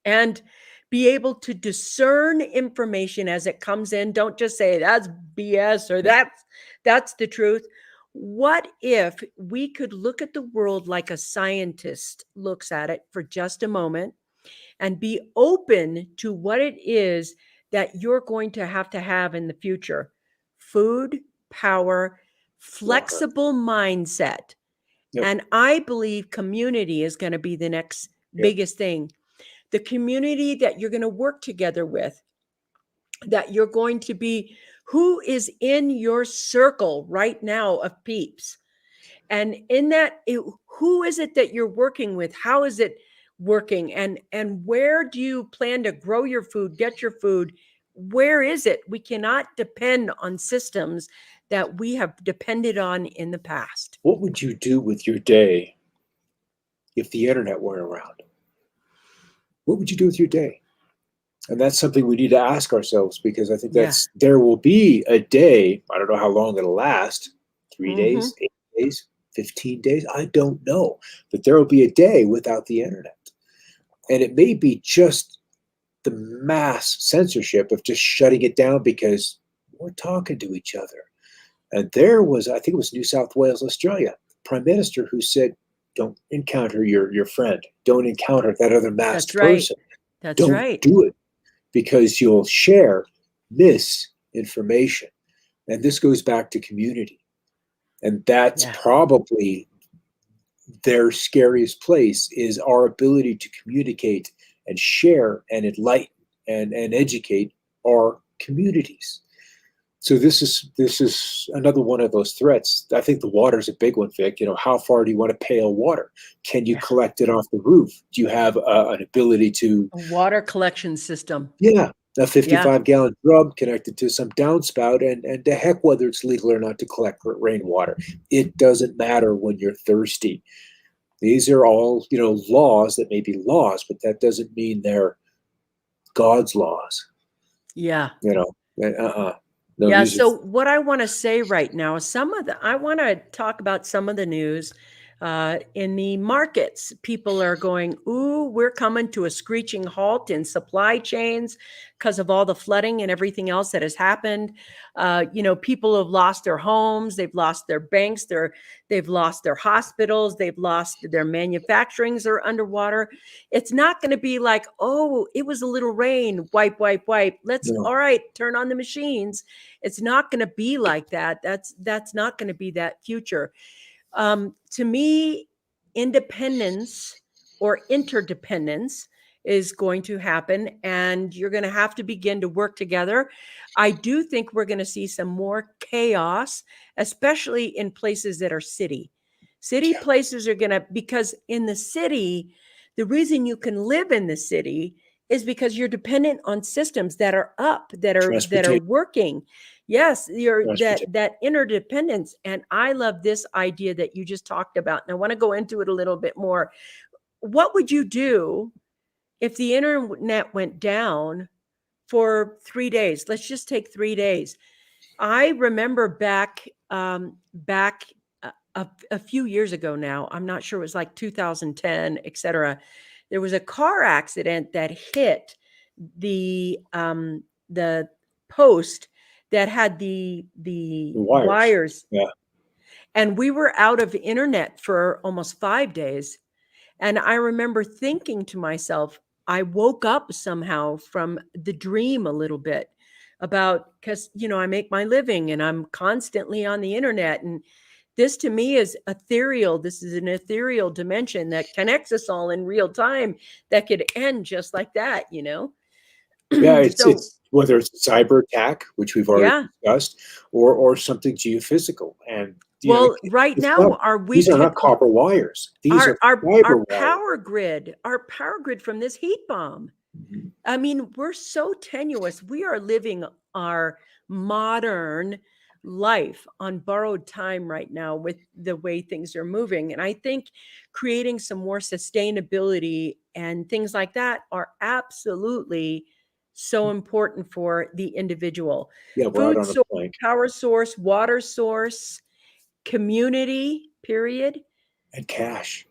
and be able to discern information as it comes in. Don't just say that's BS or that's the truth. What if we could look at the world like a scientist looks at it for just a moment and be open to what it is that you're going to have in the future? Food, power, flexible mindset. Yep. And I believe community is going to be the next biggest thing. The community that you're going to work together with, that you're going to be, who is in your circle right now of peeps. And in that, who is it that you're working with? How is it working? And where do you plan to grow your food, get your food? Where is it? We cannot depend on systems that we have depended on in the past. What would you do with your day if the internet weren't around? What would you do with your day? And that's something we need to ask ourselves, because I think there will be a day, I don't know how long it'll last, 3 days, 8 days, 15 days, I don't know, but there will be a day without the internet. And it may be just the mass censorship of just shutting it down because we're talking to each other. And there was, I think it was New South Wales, Australia, Prime Minister who said, don't encounter your friend. Don't encounter that other masked person. Don't do it, because you'll share misinformation. And this goes back to community. And that's probably their scariest place, is our ability to communicate and share and enlighten and educate our communities. So this is another one of those threats. I think the water is a big one, Vic. You know, how far do you want to pail water? Can you collect it off the roof? Do you have an ability to a water collection system? Yeah, a 55-gallon drum connected to some downspout, and the heck whether it's legal or not to collect rainwater. It doesn't matter when you're thirsty. These are all, laws that may be laws, but that doesn't mean they're God's laws. Yeah. No, so what I want to say right now is I want to talk about some of the news in the markets. People are going, ooh, we're coming to a screeching halt in supply chains because of all the flooding and everything else that has happened. People have lost their homes, they've lost their banks, they've lost their hospitals, they've lost their manufacturings are underwater. It's not going to be like, oh, it was a little rain, wipe. All right, turn on the machines. It's not going to be like that. That's not going to be that future. To me, independence or interdependence is going to happen, and you're going to have to begin to work together. I do think we're going to see some more chaos, especially in places that are city places are going to, because in the city, the reason you can live in the city is because you're dependent on systems that are up, that are working. Yes, that interdependence. And I love this idea that you just talked about. And I want to go into it a little bit more. What would you do if the internet went down for 3 days? Let's just take 3 days. I remember back a few years ago now, I'm not sure, it was like 2010, etc. There was a car accident that hit the post that had the wires. Yeah. And we were out of internet for almost 5 days. And I remember thinking to myself, I woke up somehow from the dream a little bit about, because, I make my living and I'm constantly on the internet. And this to me is ethereal. This is an ethereal dimension that connects us all in real time that could end just like that, Yeah, So, it's whether it's a cyber attack, which we've already yeah. discussed, or something geophysical. And Well, right it's now, not, these are not copper wires. These our are our fiber our wires. our power grid from this heat bomb. Mhm. I mean, we're so tenuous. We are living our modern life on borrowed time right now with the way things are moving. And I think creating some more sustainability and things like that are absolutely so important for the individual. Yeah, we're out Food on a source, plank. power source, water source, community, period. And cash.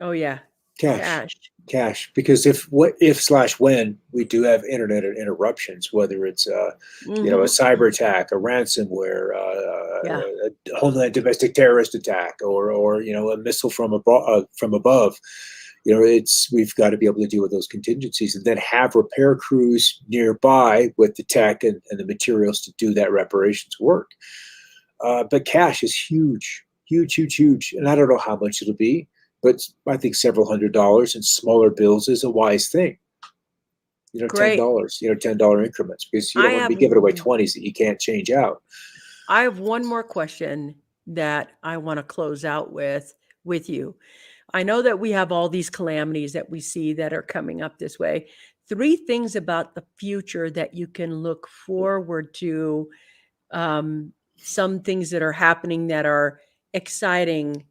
Oh, yeah. Cash. Cash. Cash. Because if/when we do have internet interruptions, whether it's a Hmm. cyber attack, a ransomware, Yeah. a homeland domestic terrorist attack, or a missile from above, we've got to be able to deal with those contingencies and then have repair crews nearby with the tech and the materials to do that reparations work. But cash is huge, huge, huge, huge. And I don't know how much it'll be, but I think several $100s in smaller bills is a wise thing. Great. $10, $10 increments, because you I don't want to have be giving away 20s that you can't change out. I have one more question that I want to close out with you. I know that we have all these calamities that we see that are coming up this way. 3 things about the future that you can look forward to, some things that are happening that are exciting,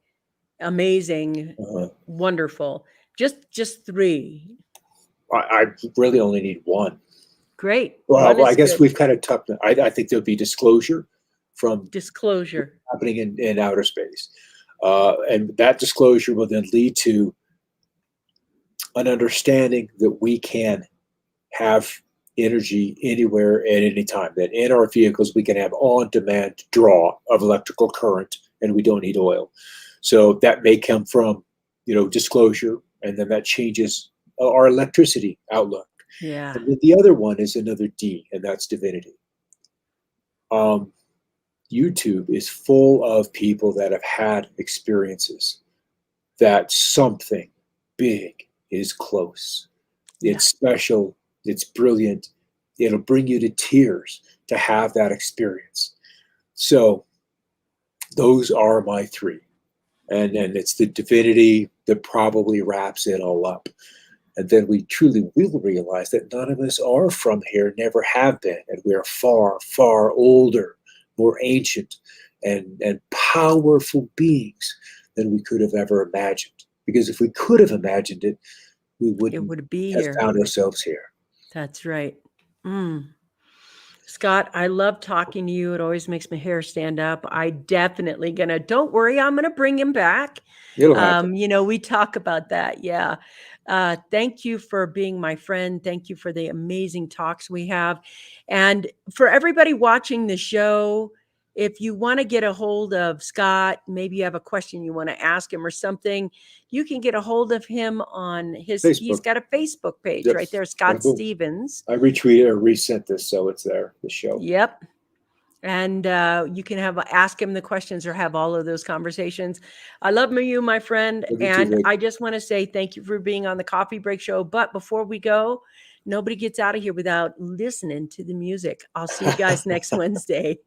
amazing, Uh, wonderful. Just 3. I really only need one. Great. One Well, I is guess good. we've kind of tucked it. I think there'll be disclosure from Disclosure. happening in outer space. And that disclosure will then lead to an understanding that we can have energy anywhere at any time, that in our vehicles we can have on-demand draw of electrical current and we don't need oil. So that may come from, disclosure, and then that changes our electricity outlook. Yeah. And then the other one is another D, and that's divinity. YouTube is full of people that have had experiences that something big is close. Yeah. It's special. It's brilliant. It'll bring you to tears to have that experience. So those are my 3. And it's the divinity that probably wraps it all up. And then we truly will realize that none of us are from here, never have been. And we are far, far older, more ancient, and powerful beings than we could have ever imagined. Because if we could have imagined it, we It wouldn't would be have here. found ourselves here. That's right. Scott, I love talking to you. It always makes my hair stand up. I definitely don't worry, I'm gonna bring him back. It'll happen. We talk about that. Yeah. Thank you for being my friend. Thank you for the amazing talks we have. And for everybody watching the show, if you want to get a hold of Scott, maybe you have a question you want to ask him or something, you can get a hold of him on he's Facebook. got a Facebook page Yep. right there, Yeah, Scott boom. Stevens. I retweeted or resent this, so it's there, the show. Yep. And you can ask him the questions or have all of those conversations. I love you, my friend. Love you too, And Vic. I just want to say thank you for being on the Coffee Break Show. But before we go, nobody gets out of here without listening to the music. I'll see you guys next Wednesday.